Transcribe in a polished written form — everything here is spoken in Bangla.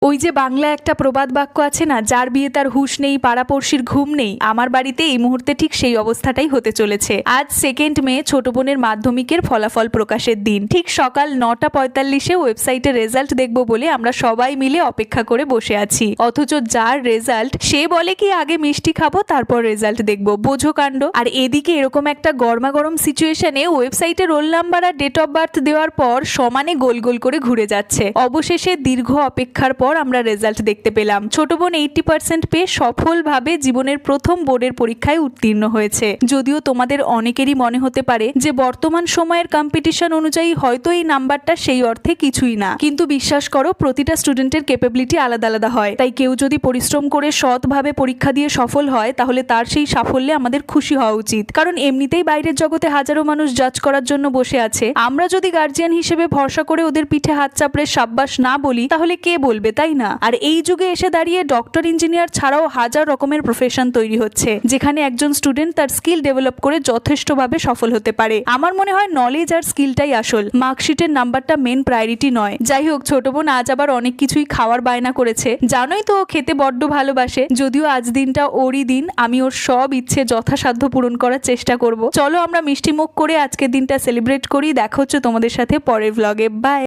ওই যে বাংলা একটা প্রবাদ বাক্য আছে না, যার বিয়ে তার হুঁশ নেই পাড়াপড়শির ঘুম নেই। আমার বাড়িতে এই মুহূর্তে ঠিক সেই অবস্থাটাই হতে চলেছে। আজ 2 মে ছোট বোনের মাধ্যমিকের ফলাফল প্রকাশের দিন। ঠিক সকাল 9:45-এ ওয়েবসাইটে রেজাল্ট দেখব বলে আমরা সবাই মিলে অপেক্ষা করে বসে আছি। অথচ যার রেজাল্ট সে বলে কি আগে মিষ্টি খাবো তারপর রেজাল্ট দেখব। বোঝো কাণ্ড। আর এদিকে এরকম একটা গরমাগরম সিচুয়েশনে ওয়েবসাইটে রোল নাম্বার আর ডেট অফ বার্থ দেওয়ার পর সমানে গোল গোল করে ঘুরে যাচ্ছে। অবশেষে দীর্ঘ অপেক্ষার পর আমরা রেজাল্ট দেখতে পেলাম। ছোট বোন 80% পেয়ে সফলভাবে জীবনের প্রথম বোর্ডের পরীক্ষায় উত্তীর্ণ হয়েছে। যদিও তোমাদের অনেকেরই মনে হতে পারে যে বর্তমান সময়ের কম্পিটিশন অনুযায়ী হয়তো এই নাম্বারটা সেই অর্থে কিছুই না, কিন্তু বিশ্বাস করো প্রতিটা স্টুডেন্টের ক্যাপাবিলিটি আলাদা আলাদা হয়। তাই কেউ যদি পরিশ্রম করে সৎভাবে পরীক্ষা দিয়ে সফল হয় তাহলে তার সেই সাফল্যে আমাদের খুশি হওয়া উচিত। কারণ এমনিতেই বাইরের জগতে হাজারো মানুষ জাজ করার জন্য বসে আছে। আমরা যদি গার্জিয়ান হিসেবে ভরসা করে ওদের পিঠে হাত চাপড়ে সাব্বাস না বলি তাহলে কে বলবে, তাই না? আর এই যুগে এসে দাঁড়িয়ে ডক্টর ইঞ্জিনিয়ার ছাড়াও হাজার রকমের প্রফেশন তৈরি হচ্ছে, যেখানে একজন স্টুডেন্ট তার স্কিল ডেভেলপ করে যথেষ্টভাবে সফল হতে পারে। আমার মনে হয় নলেজ আর স্কিলটাই আসল, মার্কশিটের নাম্বারটা মেন প্রায়োরিটি নয়। যাই হোক, ছোট বোন আজ আবার অনেক কিছুই খাওয়ার বায়না করেছে। জানোই তো ও খেতে বড্ড ভালোবাসে। যদিও আজ দিনটা ওরই দিন, আমি ওর সব ইচ্ছে যথাসাধ্য পূরণ করার চেষ্টা করব। চলো আমরা মিষ্টি মুখ করে আজকের দিনটা সেলিব্রেট করি। দেখা হচ্ছে তোমাদের সাথে পরের ব্লগে। বাই।